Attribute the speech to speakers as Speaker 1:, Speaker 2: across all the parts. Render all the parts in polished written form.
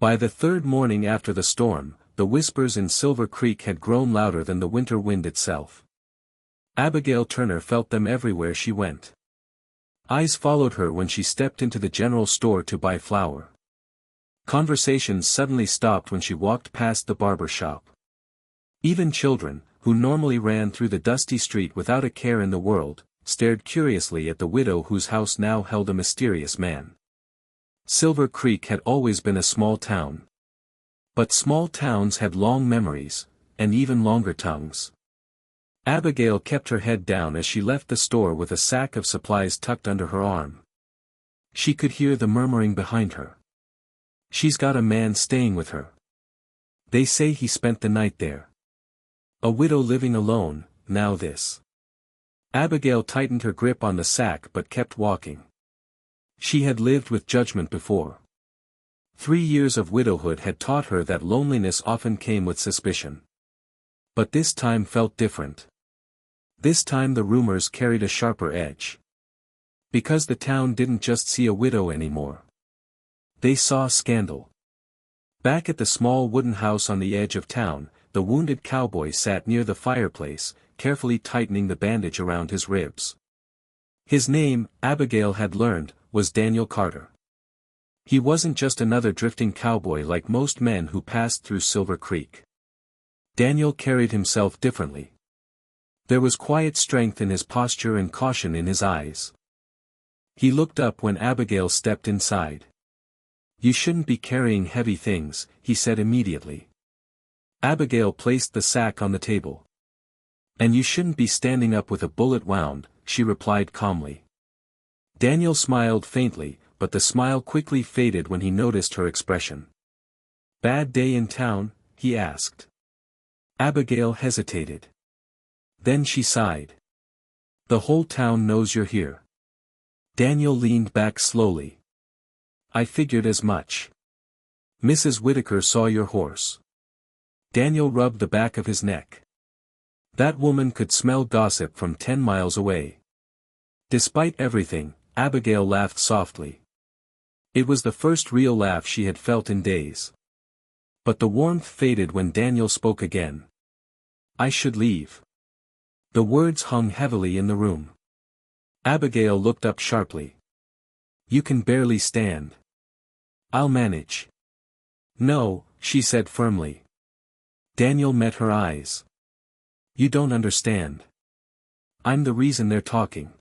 Speaker 1: By the third morning after the storm, the whispers in Silver Creek had grown louder than the winter wind itself. Abigail Turner felt them everywhere she went. Eyes followed her when she stepped into the general store to buy flour. Conversations suddenly stopped when she walked past the barber shop. Even children, who normally ran through the dusty street without a care in the world, stared curiously at the widow whose house now held a mysterious man. Silver Creek had always been a small town. But small towns had long memories, and even longer tongues. Abigail kept her head down as she left the store with a sack of supplies tucked under her arm. She could hear the murmuring behind her. "She's got a man staying with her. They say he spent the night there. A widow living alone, now this." Abigail tightened her grip on the sack but kept walking. She had lived with judgment before. 3 years of widowhood had taught her that loneliness often came with suspicion. But this time felt different. This time the rumors carried a sharper edge. Because the town didn't just see a widow anymore. They saw scandal. Back at the small wooden house on the edge of town, the wounded cowboy sat near the fireplace, carefully tightening the bandage around his ribs. His name, Abigail had learned, was Daniel Carter. He wasn't just another drifting cowboy like most men who passed through Silver Creek. Daniel carried himself differently. There was quiet strength in his posture and caution in his eyes. He looked up when Abigail stepped inside. "You shouldn't be carrying heavy things," he said immediately. Abigail placed the sack on the table. "And you shouldn't be standing up with a bullet wound," she replied calmly. Daniel smiled faintly, but the smile quickly faded when he noticed her expression. "Bad day in town?" he asked. Abigail hesitated. Then she sighed. "The whole town knows you're here." Daniel leaned back slowly. "I figured as much. Mrs. Whitaker saw your horse." Daniel rubbed the back of his neck. That woman could smell gossip from 10 miles away. Despite everything, Abigail laughed softly. It was the first real laugh she had felt in days. But the warmth faded when Daniel spoke again. "I should leave." The words hung heavily in the room. Abigail looked up sharply. "You can barely stand." "I'll manage." "No," she said firmly. Daniel met her eyes. "You don't understand. I'm the reason they're talking.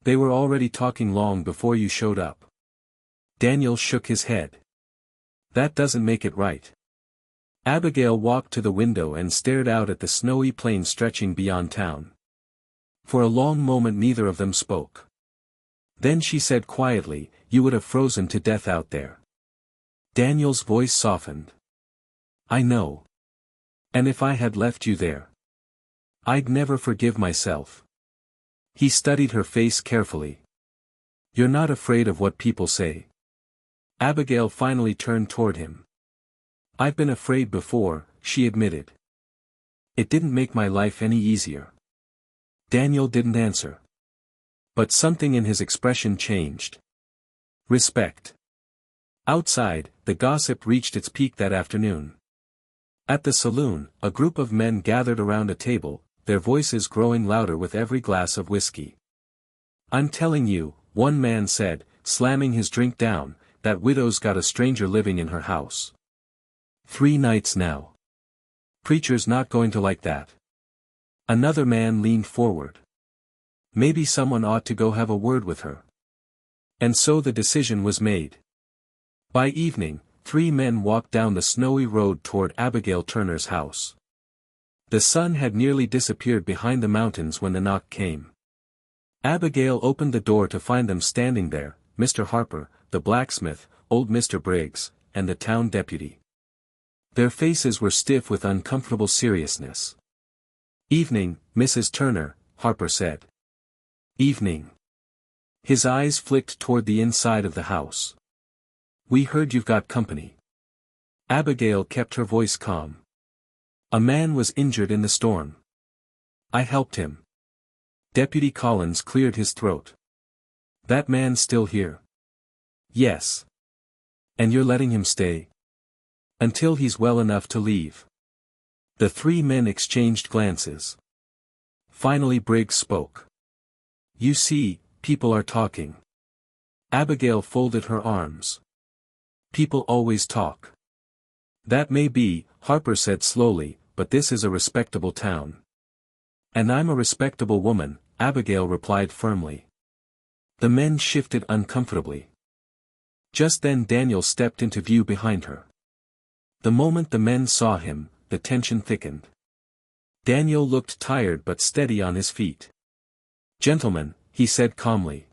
Speaker 1: They were already talking long before you showed up." Daniel shook his head. "That doesn't make it right." Abigail walked to the window and stared out at the snowy plain stretching beyond town. For a long moment neither of them spoke. Then she said quietly, "You would have frozen to death out there." Daniel's voice softened. "I know. And if I had left you there, I'd never forgive myself." He studied her face carefully. "You're not afraid of what people say?" Abigail finally turned toward him. "I've been afraid before," she admitted. "It didn't make my life any easier." Daniel didn't answer. But something in his expression changed. Respect. Outside, the gossip reached its peak that afternoon. At the saloon, a group of men gathered around a table, their voices growing louder with every glass of whiskey. "I'm telling you," one man said, slamming his drink down, "that widow's got a stranger living in her house. 3 nights now. Preacher's not going to like that." Another man leaned forward. "Maybe someone ought to go have a word with her." And so the decision was made. By evening, 3 men walked down the snowy road toward Abigail Turner's house. The sun had nearly disappeared behind the mountains when the knock came. Abigail opened the door to find them standing there, Mr. Harper, the blacksmith, old Mr. Briggs, and the town deputy. Their faces were stiff with uncomfortable seriousness. "Evening, Mrs. Turner," Harper said. "Evening." His eyes flicked toward the inside of the house. "We heard you've got company." Abigail kept her voice calm. "A man was injured in the storm. I helped him." Deputy Collins cleared his throat. "That man's still here?" "Yes." "And you're letting him stay?" Until he's well enough to leave. The three men exchanged glances. Finally Briggs spoke. You see, people are talking. Abigail folded her arms. People always talk. That may be, Harper said slowly, but this is a respectable town. And I'm a respectable woman, Abigail replied firmly. The men shifted uncomfortably. Just then Daniel stepped into view behind her. The moment the men saw him, the tension thickened. Daniel looked tired but steady on his feet. Gentlemen, he said calmly.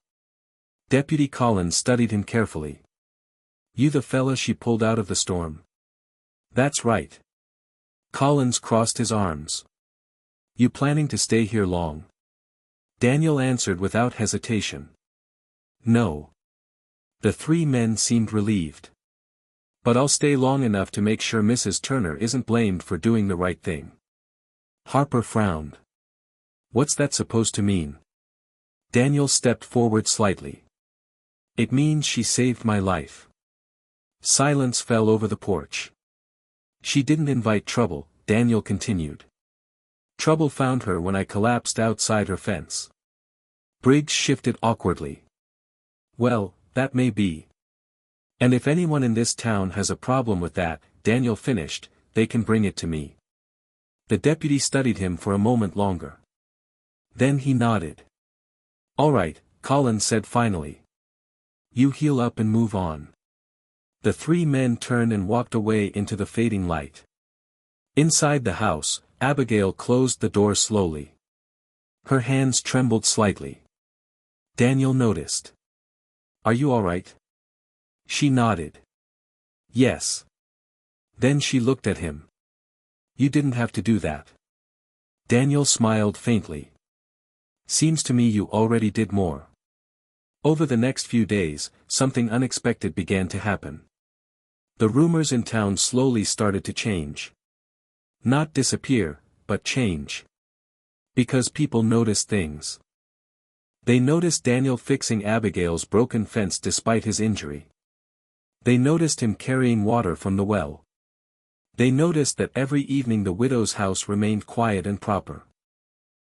Speaker 1: Deputy Collins studied him carefully. You the fella she pulled out of the storm? That's right. Collins crossed his arms. You planning to stay here long? Daniel answered without hesitation. No. The three men seemed relieved. But I'll stay long enough to make sure Mrs. Turner isn't blamed for doing the right thing. Harper frowned. What's that supposed to mean? Daniel stepped forward slightly. It means she saved my life. Silence fell over the porch. She didn't invite trouble, Daniel continued. Trouble found her when I collapsed outside her fence. Briggs shifted awkwardly. Well, that may be. And if anyone in this town has a problem with that, Daniel finished, they can bring it to me. The deputy studied him for a moment longer. Then he nodded. All right, Collins said finally. You heal up and move on. The three men turned and walked away into the fading light. Inside the house, Abigail closed the door slowly. Her hands trembled slightly. Daniel noticed. Are you all right? She nodded. Yes. Then she looked at him. You didn't have to do that. Daniel smiled faintly. Seems to me you already did more. Over the next few days, something unexpected began to happen. The rumors in town slowly started to change. Not disappear, but change. Because people noticed things. They noticed Daniel fixing Abigail's broken fence despite his injury. They noticed him carrying water from the well. They noticed that every evening the widow's house remained quiet and proper.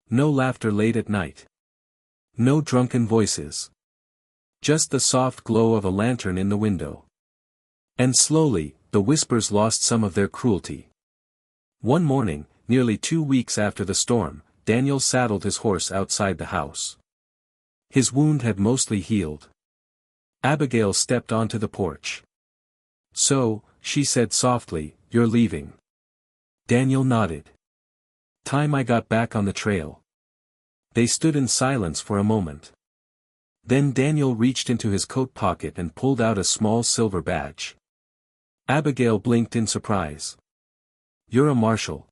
Speaker 1: No laughter late at night. No drunken voices. Just the soft glow of a lantern in the window. And slowly, the whispers lost some of their cruelty. One morning, nearly 2 weeks after the storm, Daniel saddled his horse outside the house. His wound had mostly healed. Abigail stepped onto the porch. So, she said softly, you're leaving. Daniel nodded. Time I got back on the trail. They stood in silence for a moment. Then Daniel reached into his coat pocket and pulled out a small silver badge. Abigail blinked in surprise. You're a marshal.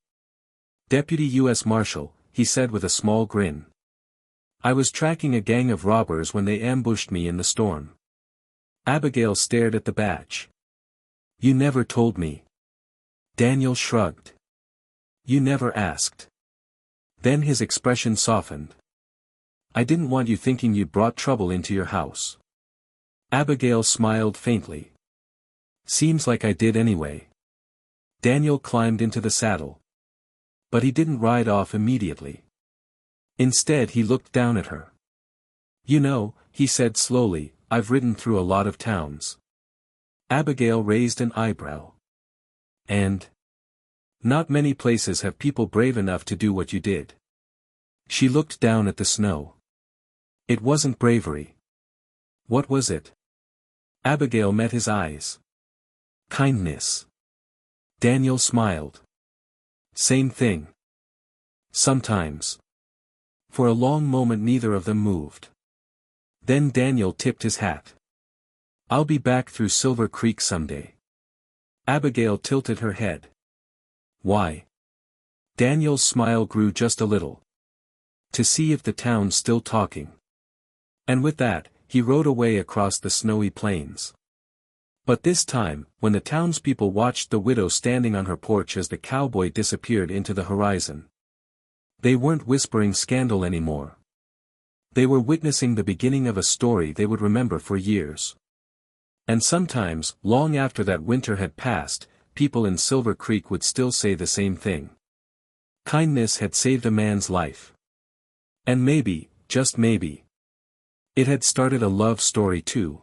Speaker 1: Deputy U.S. Marshal, he said with a small grin. I was tracking a gang of robbers when they ambushed me in the storm. Abigail stared at the badge. You never told me. Daniel shrugged. You never asked. Then his expression softened. I didn't want you thinking you'd brought trouble into your house. Abigail smiled faintly. Seems like I did anyway. Daniel climbed into the saddle. But he didn't ride off immediately. Instead he looked down at her. You know, he said slowly, I've ridden through a lot of towns. Abigail raised an eyebrow. And? Not many places have people brave enough to do what you did. She looked down at the snow. It wasn't bravery. What was it? Abigail met his eyes. Kindness. Daniel smiled. Same thing. Sometimes. For a long moment neither of them moved. Then Daniel tipped his hat. I'll be back through Silver Creek someday. Abigail tilted her head. Why? Daniel's smile grew just a little. To see if the town's still talking. And with that, he rode away across the snowy plains. But this time, when the townspeople watched the widow standing on her porch as the cowboy disappeared into the horizon, they weren't whispering scandal anymore. They were witnessing the beginning of a story they would remember for years. And sometimes, long after that winter had passed, people in Silver Creek would still say the same thing. Kindness had saved a man's life. And maybe, just maybe, it had started a love story too.